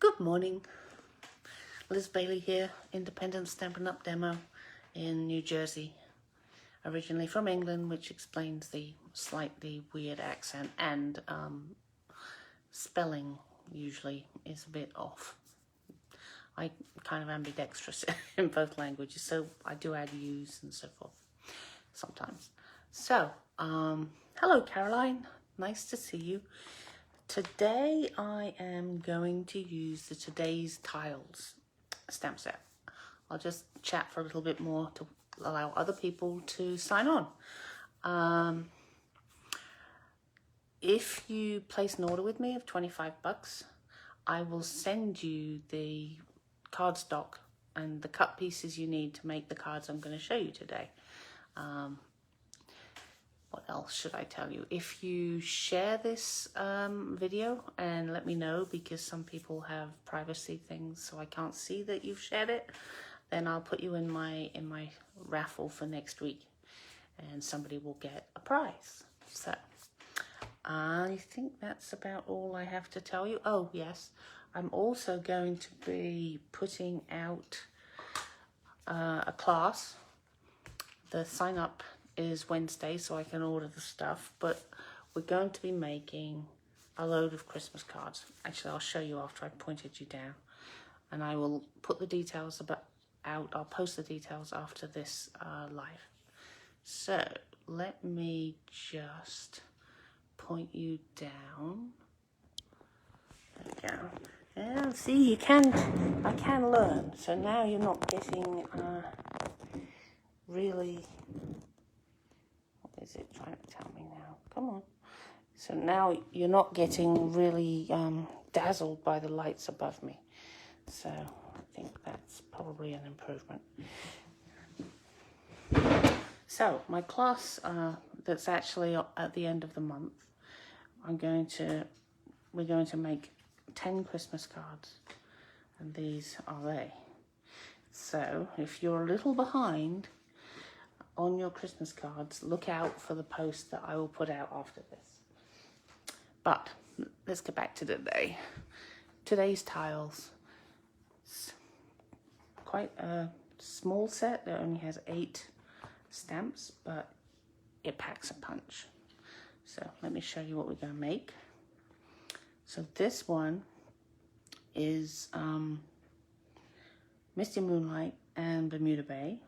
Good morning, Liz Bailey here, independent Stampin' Up! Demo in New Jersey. Originally from England, which explains the slightly weird accent and spelling usually is a bit off. I kind of ambidextrous in both languages, so I do add U's and so forth sometimes. So, hello Caroline, nice to see you. Today I am going to use the Today's Tiles stamp set. I'll just chat for a little bit more to allow other people to sign on. If you place an order with me of 25 bucks, I will send you the cardstock and the cut pieces you need to make the cards I'm going to show you today. What else should I tell you? If you share this video and let me know, because some people have privacy things so I can't see that you've shared it, then I'll put you in my raffle for next week and somebody will get a prize. So I think that's about all I have to tell you. Oh yes, I'm also going to be putting out a class. The sign up is Wednesday, so I can order the stuff, but we're going to be making a load of Christmas cards. Actually, I'll show you after I've pointed you down, and I will put the details out. I'll post the details after this live. So let me just point you down. There we go. And see, I can learn. So now you're not getting really. Is it trying to tell me now? Come on. So now you're not getting really dazzled by the lights above me. So I think that's probably an improvement. So my class that's actually at the end of the month, we're going to make 10 Christmas cards, and these are they. So if you're a little behind on your Christmas cards, look out for the post that I will put out after this. But let's get back to today. Today's tiles. It's quite a small set. It only has 8 stamps, but it packs a punch. So let me show you what we're going to make. So this one is Misty Moonlight and Bermuda Bay.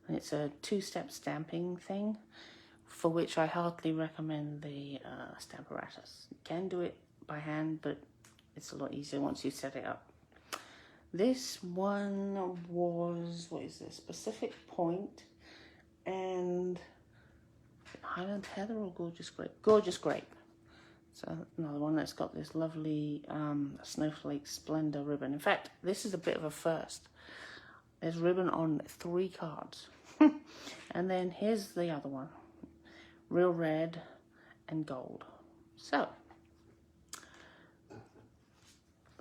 And it's a 2-step stamping thing, for which I heartily recommend the stamparatus. You can do it by hand, but it's a lot easier once you set it up. This one was, what is this? Pacific Point and Highland Heather or Gorgeous Grape? Gorgeous Grape. So another one that's got this lovely Snowflake Splendor ribbon. In fact, this is a bit of a first. There's ribbon on 3 cards. And then here's the other one. Real red and gold. So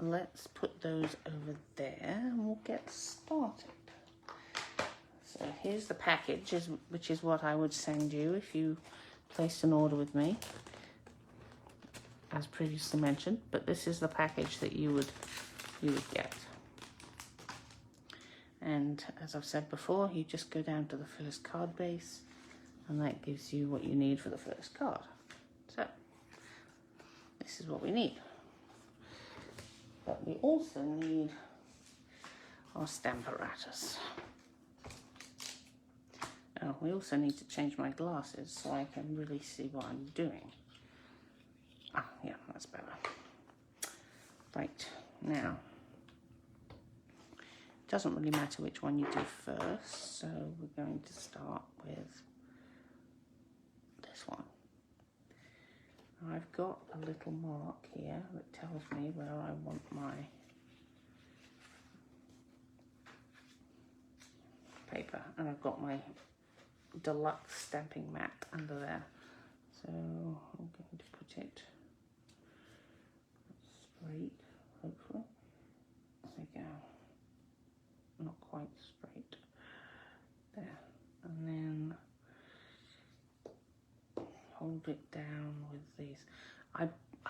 let's put those over there and we'll get started. So here's the package, which is what I would send you if you placed an order with me, as previously mentioned. But this is the package that you would get. And as I've said before, you just go down to the first card base, and that gives you what you need for the first card. So this is what we need. But we also need our stamparatus. Oh, we also need to change my glasses so I can really see what I'm doing. Ah, yeah, that's better. Right, now, it doesn't really matter which one you do first, so we're going to start with this one. I've got a little mark here that tells me where I want my paper, and I've got my deluxe stamping mat under there. So I'm going to put it straight, hopefully. There we go. Not quite straight. There. And then hold it down with these.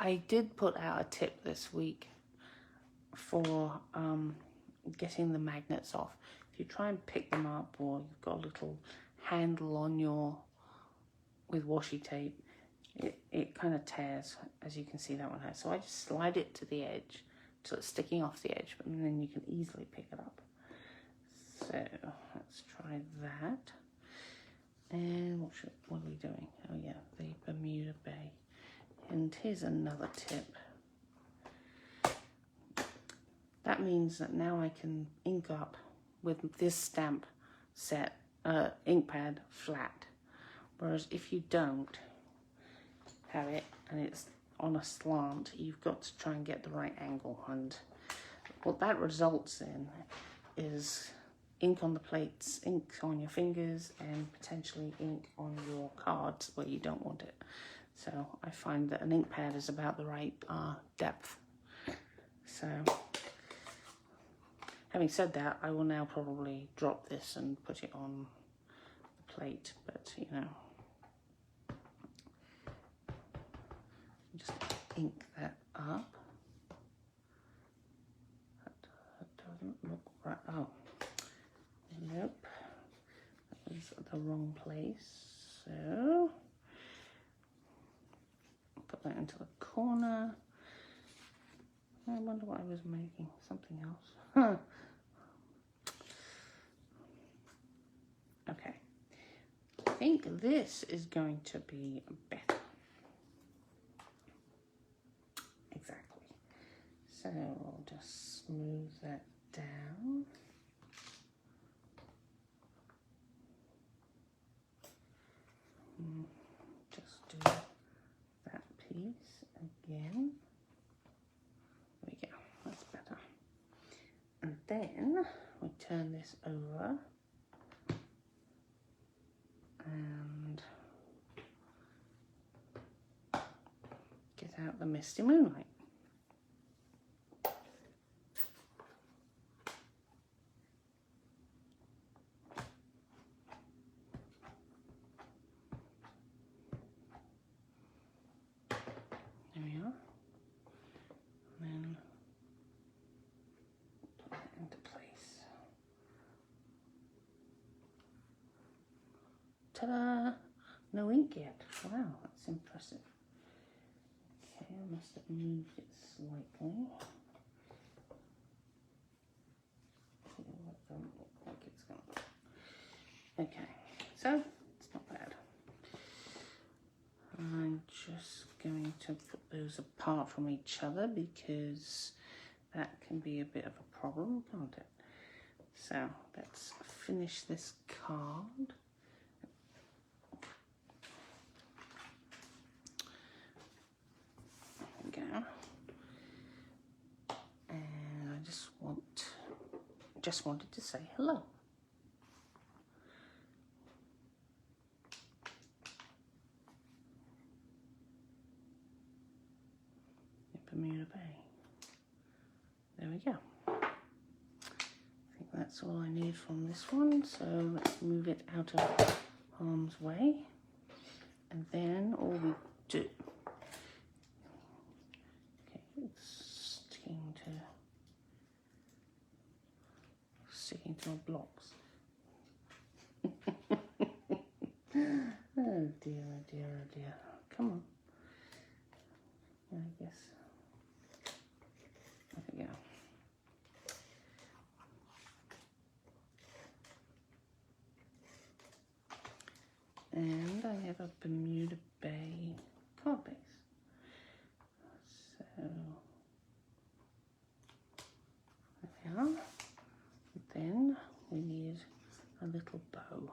I did put out a tip this week for getting the magnets off. If you try and pick them up, or you've got a little handle on your with washi tape, it kind of tears, as you can see that one has. So I just slide it to the edge so it's sticking off the edge, and then you can easily pick it up. So let's try that. And what are we doing? Oh yeah, the Bermuda Bay. And here's another tip. That means that now I can ink up with this stamp set, ink pad flat. Whereas if you don't have it and it's on a slant, you've got to try and get the right angle. And what that results in is ink on the plates, ink on your fingers, and potentially ink on your cards where you don't want it. So I find that an ink pad is about the right depth. So having said that, I will now probably drop this and put it on the plate, but you know, just ink that up. That doesn't look right. Oh, nope, that was the wrong place. So put that into the corner. I wonder what I was making, something else. Huh. Okay, I think this is going to be better. Exactly. So I'll just smooth that down. Just do that piece again. There we go, that's better. And then we turn this over and get out the misty moonlight. There we are. And then put that into place. Ta-da! No ink yet. Wow, that's impressive. Okay, I must have moved it slightly. It doesn't look like it's going. Okay, so it's not bad. I'm just going to put those apart from each other because that can be a bit of a problem, can't it? So let's finish this card. There we go. And I just wanted to say hello. Bermuda Bay. There we go. I think that's all I need from this one, so let's move it out of harm's way. And then all we do, okay, it's sticking to my blocks. Oh dear, oh dear, oh dear. Come on. I guess. There we go. And I have a Bermuda Bay card base. So there we are. And then we need a little bow.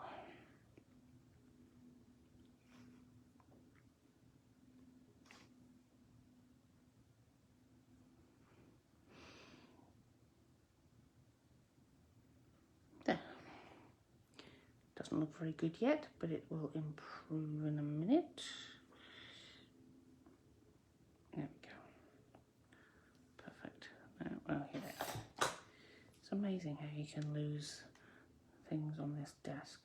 Doesn't look very good yet, but it will improve in a minute. There we go. Perfect. Well, here they are. It's amazing how you can lose things on this desk.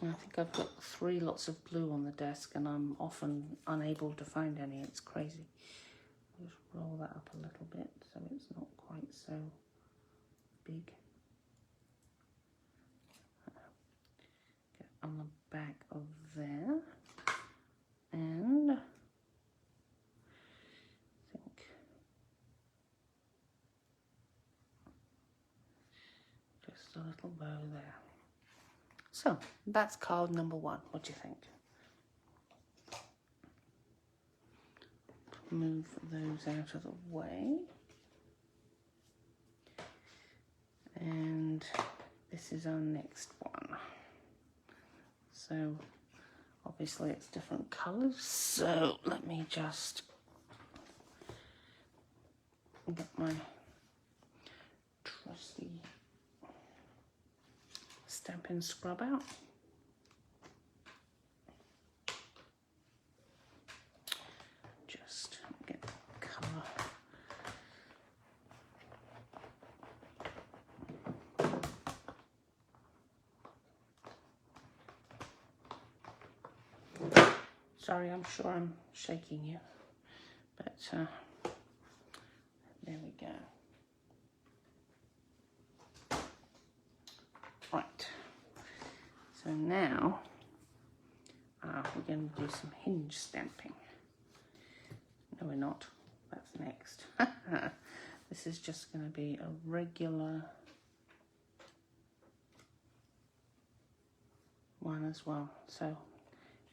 I think I've got 3 lots of blue on the desk and I'm often unable to find any. It's crazy. Just roll that up a little bit so it's not quite so big. Get on the back of there, and I think just a little bow there. So that's card number 1. What do you think? Move those out of the way. And this is our next one. So obviously it's different colours. So let me just get my trusty Stampin' Scrub out. Just get the colour. Sorry, I'm sure I'm shaking you, but there we go. Right, so now we're going to do some hinge stamping. No, we're not. That's next. This is just going to be a regular one as well. So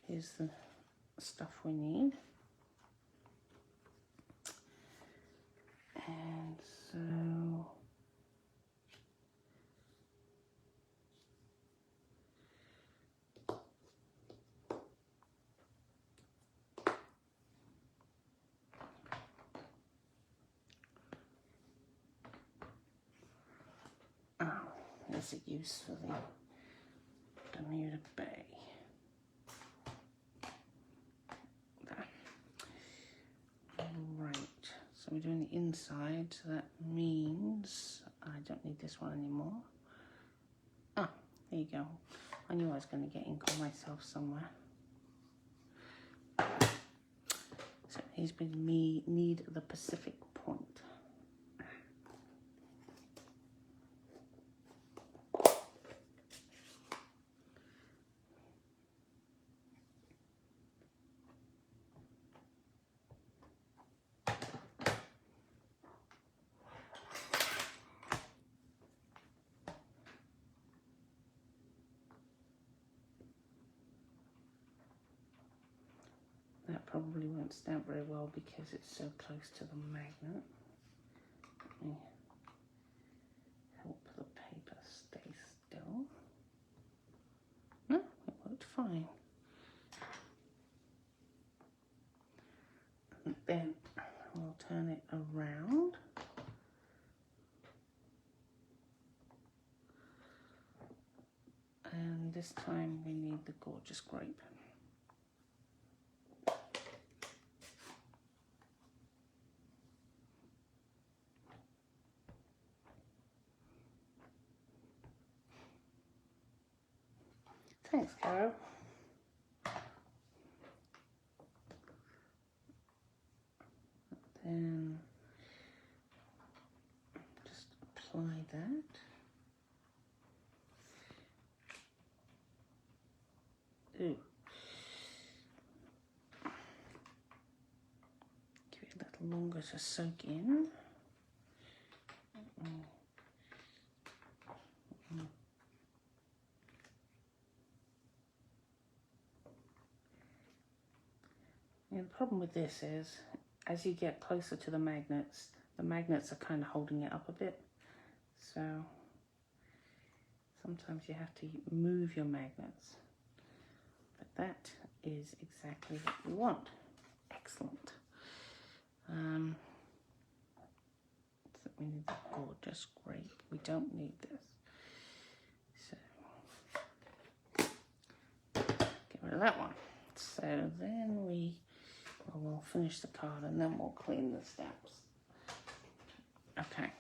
here's the stuff we need. And so there's a use for the Bermuda Bay. There. Right, so we're doing the inside, so that means I don't need this one anymore. Ah, there you go. I knew I was going to get ink on myself somewhere. So here's been me need the Pacific point. That probably won't stamp very well because it's so close to the magnet. Let me help the paper stay still. No, it worked fine. And then we'll turn it around. And this time we need the gorgeous grape. Thanks, Caro. Then just apply that. Ooh. Give it a little longer to soak in. And the problem with this is, as you get closer to the magnets are kind of holding it up a bit. So sometimes you have to move your magnets. But that is exactly what we want. Excellent. So we need the gorgeous grape. We don't need this. So get rid of that one. So then we'll finish the card and then we'll clean the stamps. Okay.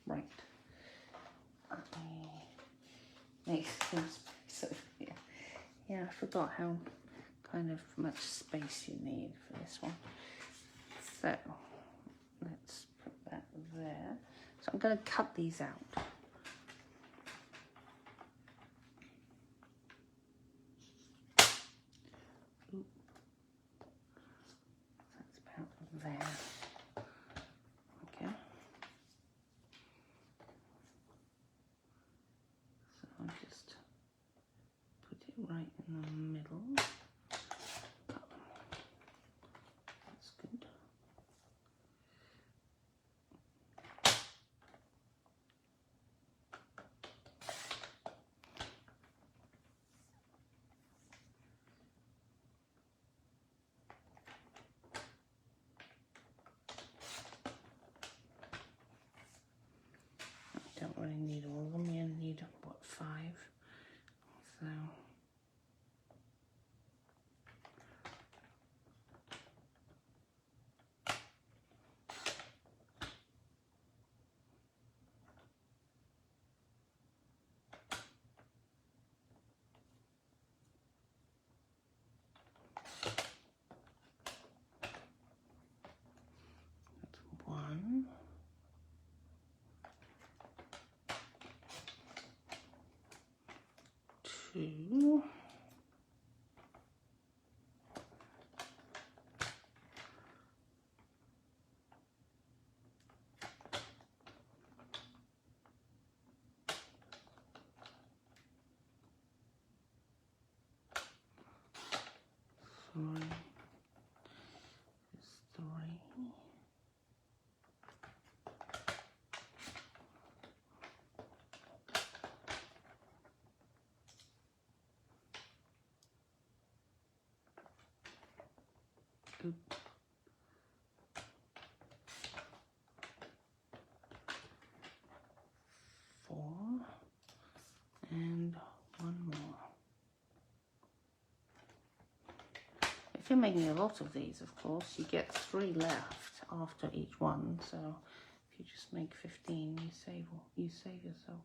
Right. So yeah, I forgot how kind of much space you need for this one. So let's put that there. So I'm going to cut these out. That's about there. Okay. So I'll just put it right in the middle. Cut them. That's good. Don't really need all of them. You only need, what, 5? So that's 1. 2. 3. There's 3. Oop. 4. And 1 more. If you're making a lot of these, of course, you get 3 left after each one. So if you just make 15, you save yourself.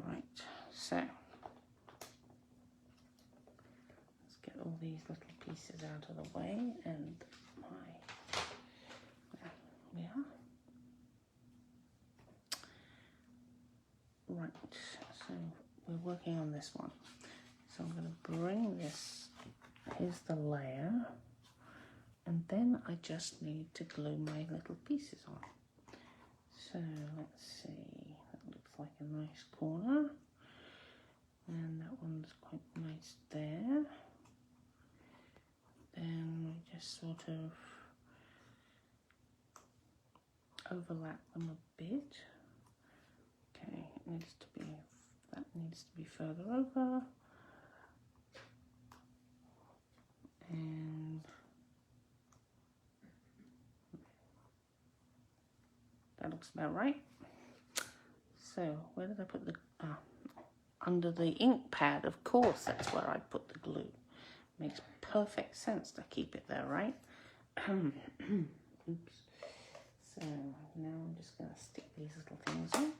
Right. So let's get all these little pieces out of the way, and there we are. Right. So we're working on this one. So I'm going to bring this, here's the layer, and then I just need to glue my little pieces on. So let's see, that looks like a nice corner, and that one's quite nice there. Then we just sort of overlap them a bit. Okay, that needs to be further over, and that looks about right. So where did I put the, under the ink pad, of course, that's where I put the glue. Makes perfect sense to keep it there, right? Oops. So now I'm just going to stick these little things on.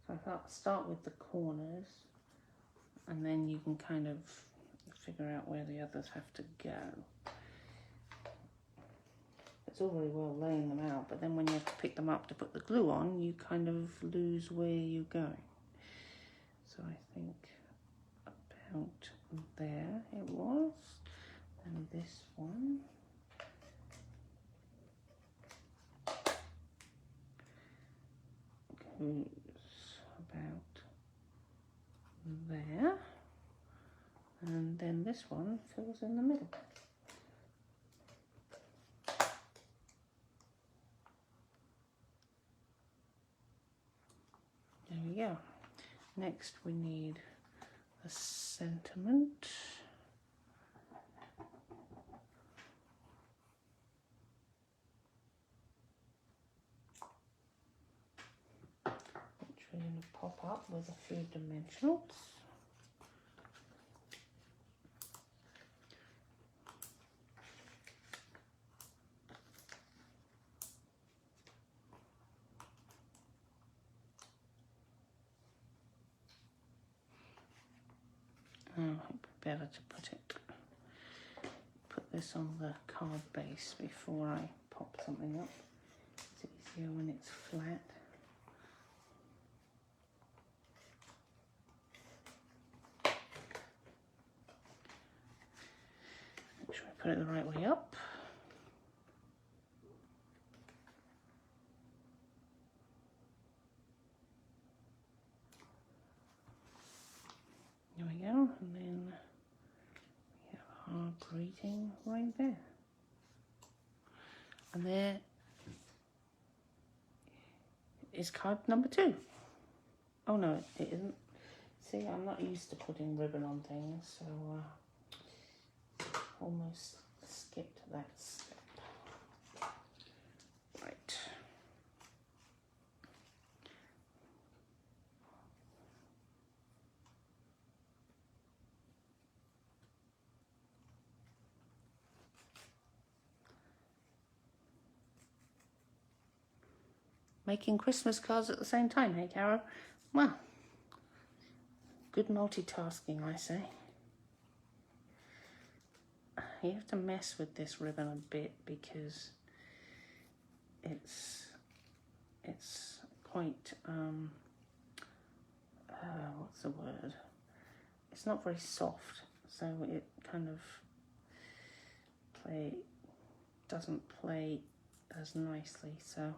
So I thought I'd start with the corners, and then you can kind of figure out where the others have to go. It's all very well laying them out, but then when you have to pick them up to put the glue on, you kind of lose where you're going. So I think about there it was, and this one. Goes about there, and then this one fills in the middle. There we go. Next we need a sentiment. Which we're going pop up with a few dimensionals. Oh, it would be better to put this on the card base before I pop something up. It's easier when it's flat. Make sure I put it the right way up. There we go, and then we have our greeting right there. And there is card number 2. Oh no, it isn't. See, I'm not used to putting ribbon on things, so almost skipped that step. Right. Making Christmas cards at the same time, hey Caro? Well, good multitasking, I say. You have to mess with this ribbon a bit because it's quite what's the word? It's not very soft, so it kind of doesn't play as nicely. So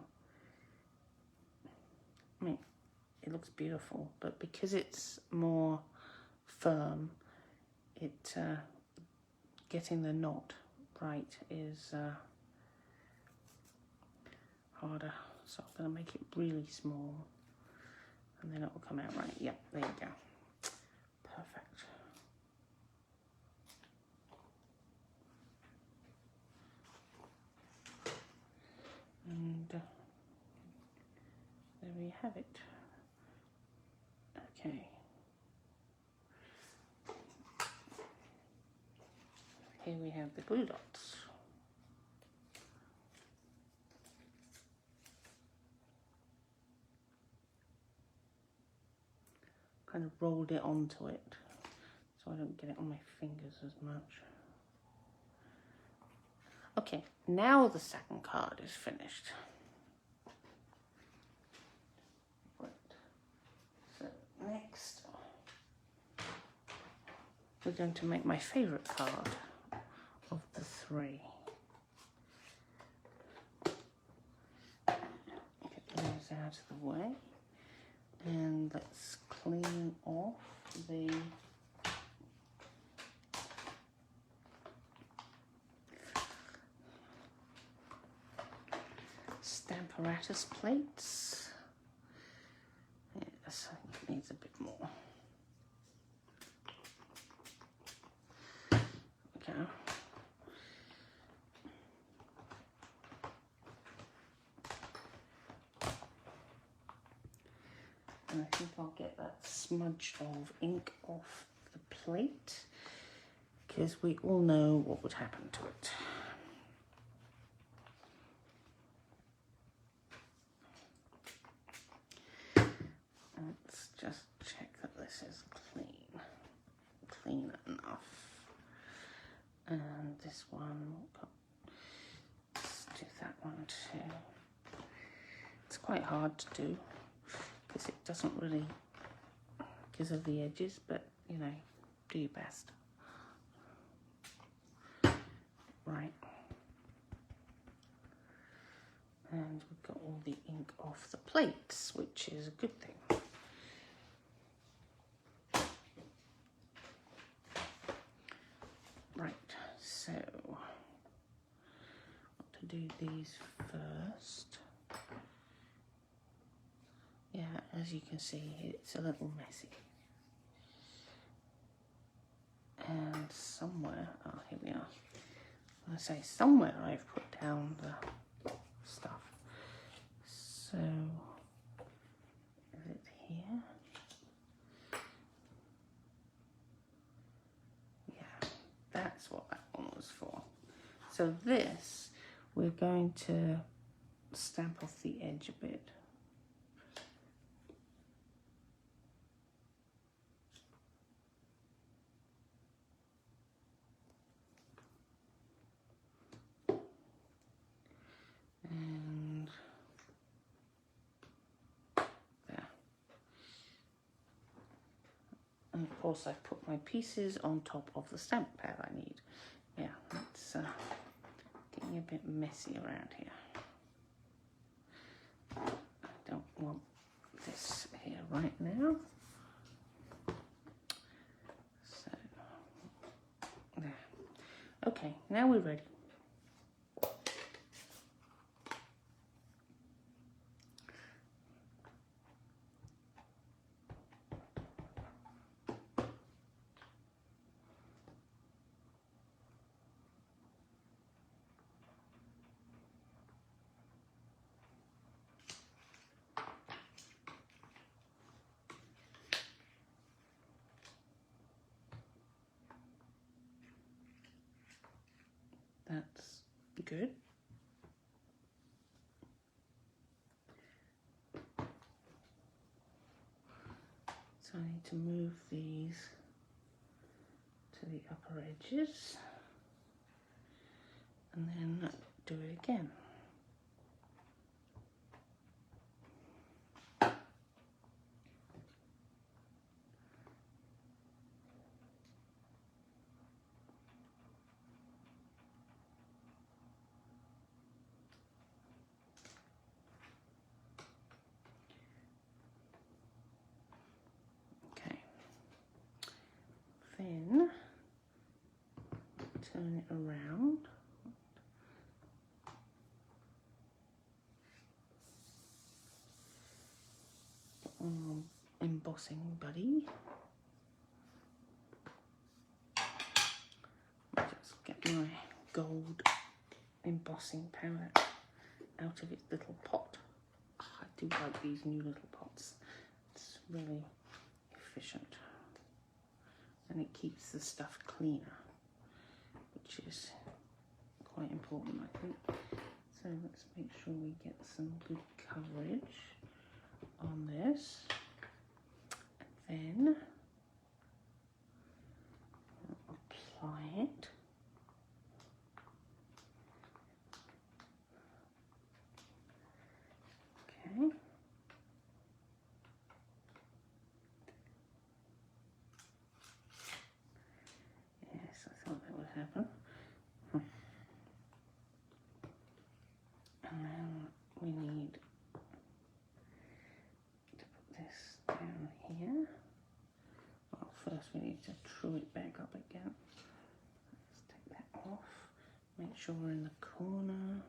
I mean, it looks beautiful, but because it's more firm, getting the knot right is harder. So I'm going to make it really small, and then it will come out right. Yep, there you go. Perfect. And there we have it. Okay. Here we have the glue dots. Kind of rolled it onto it so I don't get it on my fingers as much. Okay, now the second card is finished. Right. So next, we're going to make my favorite card of the 3. Get those out of the way, and let's clean off the stamparatus plates. Yes, I think it needs a bit more. Okay. And I think I'll get that smudge of ink off the plate, because we all know what would happen to it. Let's just check that this is clean enough. And this one, let's do that one too. It's quite hard to do because it doesn't really, because of the edges, but you know, do your best. Right. And we've got all the ink off the plates, which is a good thing. Right, so I want to do these first. Yeah, as you can see, it's a little messy. And somewhere, oh, here we are. I say somewhere I've put down the stuff. So, is it here? was for. So this, we're going to stamp off the edge a bit. And there. And of course I've put my pieces on top of the stamp pad I need. Yeah, it's getting a bit messy around here. I don't want this here right now. So, there. Okay, now we're ready. That's good. So I need to move these to the upper edges and then do it again. Then turn it around. Embossing buddy. I'll just get my gold embossing powder out of its little pot. Oh, I do like these new little pots. It's really efficient. And it keeps the stuff cleaner, which is quite important, I think. So let's make sure we get some good coverage on this. And then apply it. Okay. Yes, I thought that would happen. And then we need to put this down here. Well, first we need to true it back up again. Let's take that off. Make sure we're in the corner.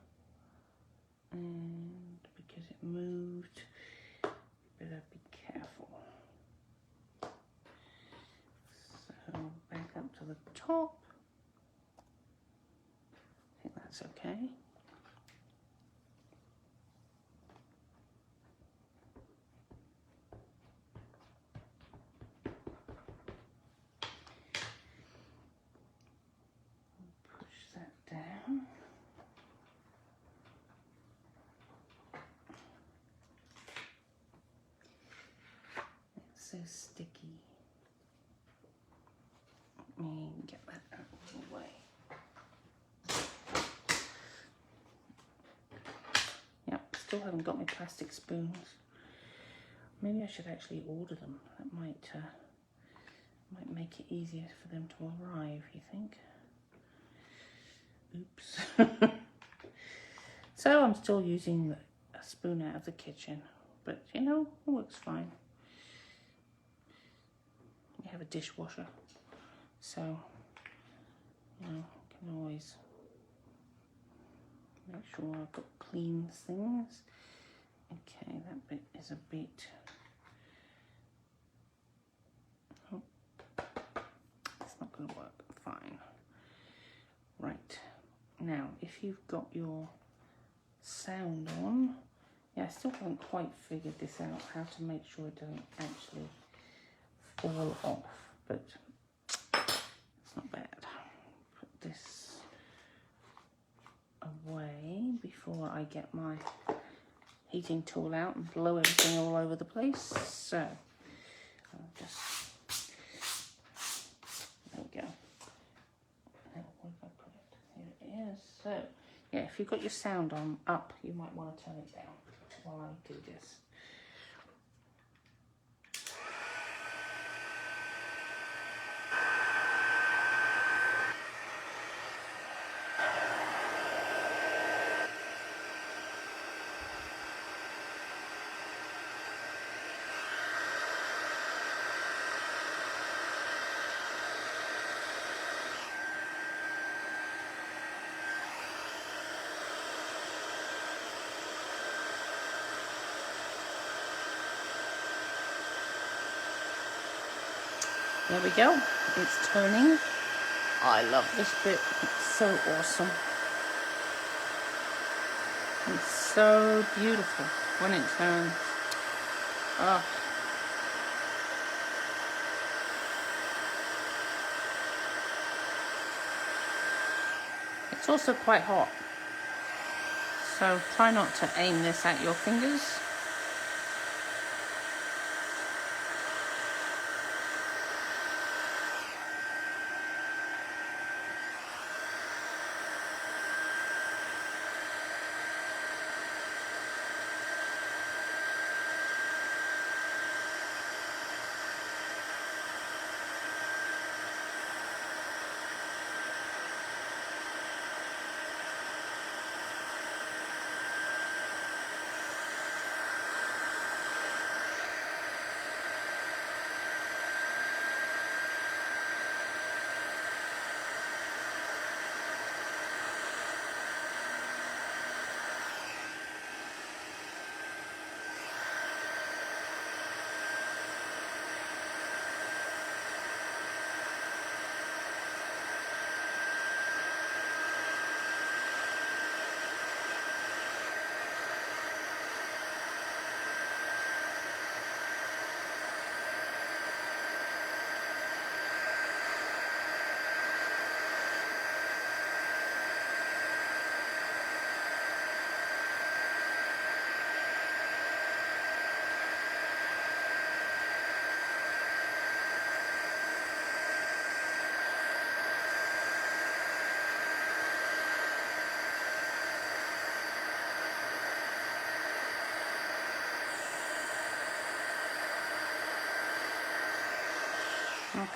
And because it moved, better be careful. So back up to the top. I think that's okay. Push that down. It's so sticky. Let me get that out of the way. Yep, still haven't got my plastic spoons. Maybe I should actually order them. That might make it easier for them to arrive, you think? Oops. So I'm still using a spoon out of the kitchen, but you know, it works fine. We have a dishwasher, so you know, can always make sure I've got clean things. Okay, that bit is a bit. Oh, it's not going to work. Fine. Right. Now, if you've got your sound on, yeah, I still haven't quite figured this out, how to make sure it doesn't actually fall off, but it's not bad. Put this away before I get my heating tool out and blow everything all over the place. So I'll just, there we go. Where did I put it? Here it is. So yeah, if you've got your sound on up, you might want to turn it down while I do this. There we go, it's turning. I love this bit, it's so awesome. It's so beautiful when it turns. Oh. It's also quite hot, so try not to aim this at your fingers.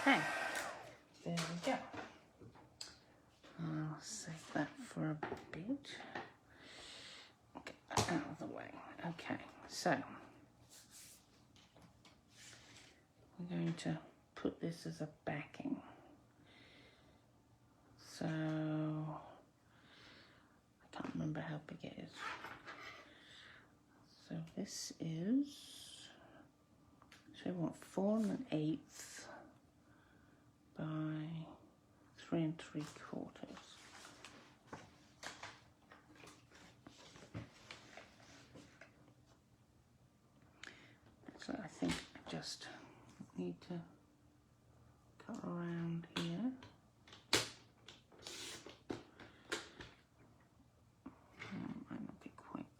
Okay, there we go. I'll save that for a bit. Get that out of the way. Okay, so we're going to put this as a backing. So I can't remember how big it is. So this is, so we want 4 1/8 by 3 3/4. So I think I just need to cut around here. Might not be quite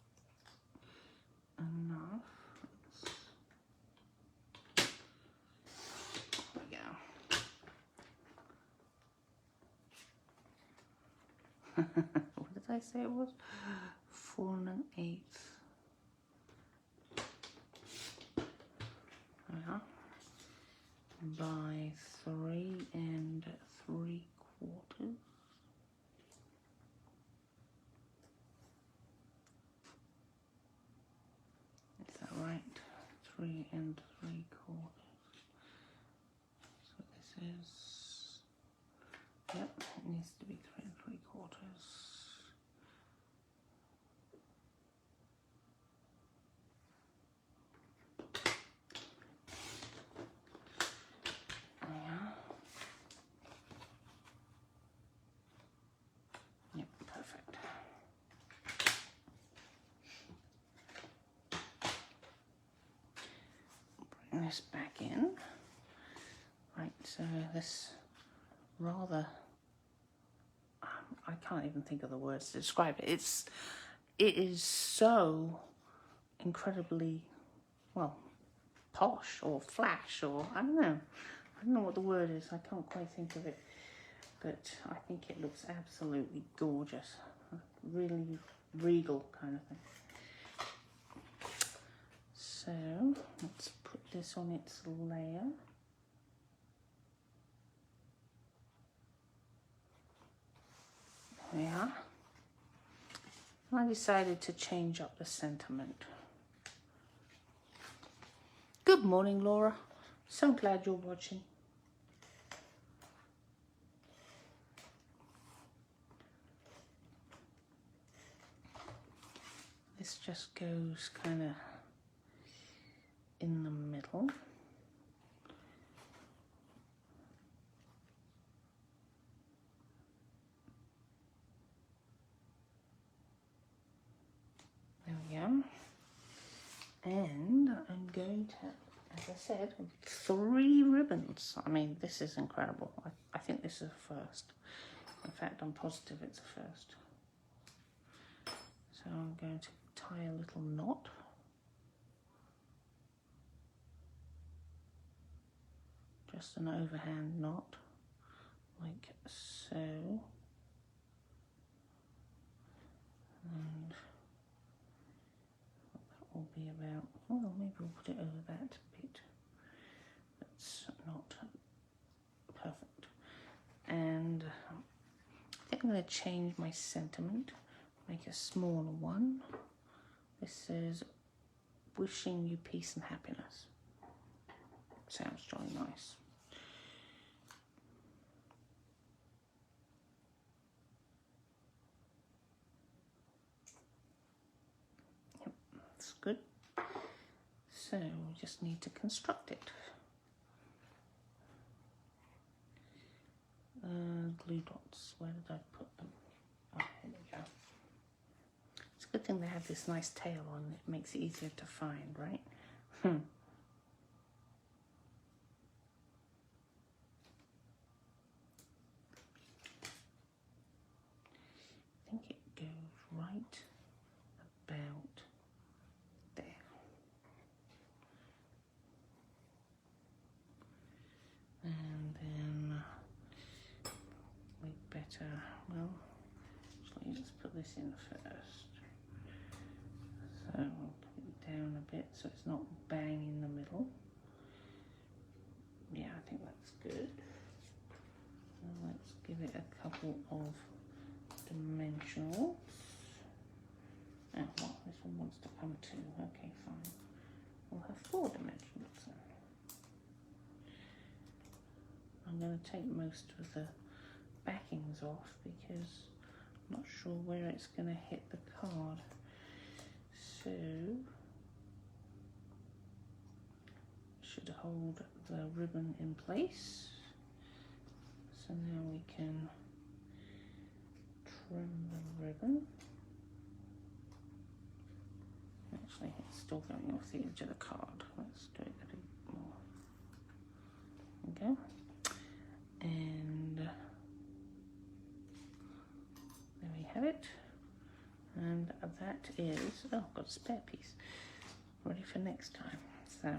enough. There we go. What did I say it was? 4 1/8. By 3 3/4. Is that right? 3 3/4. So this is, yep, it needs to be 3 3/4. This back in. Right, so this rather I can't even think of the words to describe it. It is so incredibly, well, posh or flash, or I don't know. I don't know what the word is. I can't quite think of it. But I think it looks absolutely gorgeous. Really regal kind of thing. So let's put this on its layer. There we are. I decided to change up the sentiment. Good morning, Laura. So glad you're watching. This just goes kind of in the middle. There we go. And I'm going to, as I said, 3 ribbons. I mean, this is incredible. I think this is a first. In fact, I'm positive it's a first. So I'm going to tie a little knot. Just an overhand knot, like so. And that will be about, well, maybe we'll put it over that bit. That's not perfect. And I think I'm going to change my sentiment, make a smaller one. This says, wishing you peace and happiness. Sounds jolly nice. Yep, that's good. So we just need to construct it. Glue dots, where did I put them? Oh, here we go. It's a good thing they have this nice tail on, it makes it easier to find, right? I think it goes right about there. And then we'd better, well, actually let's put this in first. So we'll put it down a bit so it's not bang in the middle. Yeah, I think that's good. And let's give it a couple of dimensionals. Oh, well, this one wants to come too. Okay, fine. We'll have 4 dimensionals then. I'm going to take most of the backings off because I'm not sure where it's going to hit the card. So, should hold the ribbon in place. So now we can trim the ribbon. Actually, it's still going off the edge of the card. Let's do it a bit more. There we go. And there we have it. And that is, oh, I've got a spare piece ready for next time. So,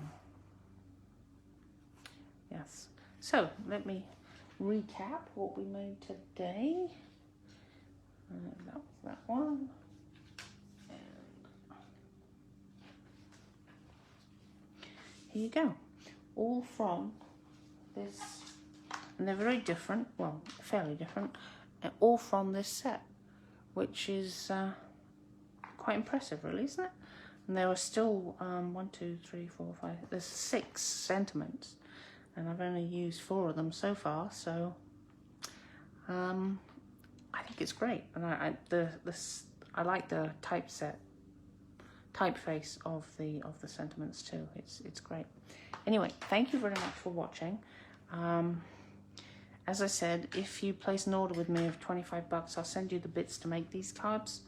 yes. So, let me recap what we made today. That was that one. Here you go, all from this, and they're very different, well, fairly different, all from this set, which is quite impressive, really, isn't it? And there are still 1, 2, 3, 4, 5, there's 6 sentiments, and I've only used 4 of them so far, so I think it's great, and I like the typeface of the sentiments too. It's great. Anyway, thank you very much for watching. As I said, if you place an order with me of $25, I'll send you the bits to make these cards.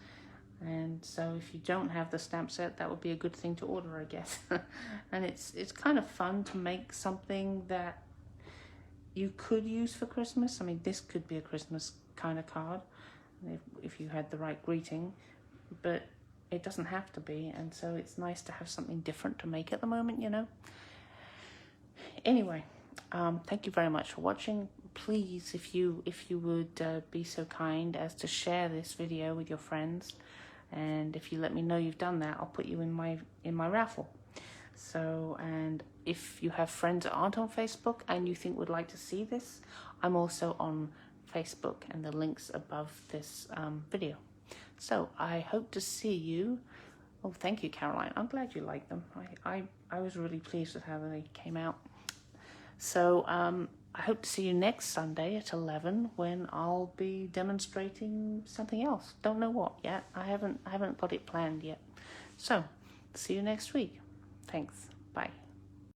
And so if you don't have the stamp set, that would be a good thing to order, I guess. And it's kind of fun to make something that you could use for Christmas. I mean, this could be a Christmas kind of card. if you had the right greeting, but it doesn't have to be, and so it's nice to have something different to make at the moment, you know. Anyway, thank you very much for watching. Please, if you would be so kind as to share this video with your friends, and if you let me know you've done that, I'll put you in my raffle. So, and if you have friends that aren't on Facebook and you think would like to see this, I'm also on Facebook, and the link's above this video. So I hope to see you. Oh, thank you, Caroline. I'm glad you liked them. I was really pleased with how they came out. So I hope to see you next Sunday at 11 when I'll be demonstrating something else. Don't know what yet. I haven't got it planned yet. So see you next week. Thanks. Bye.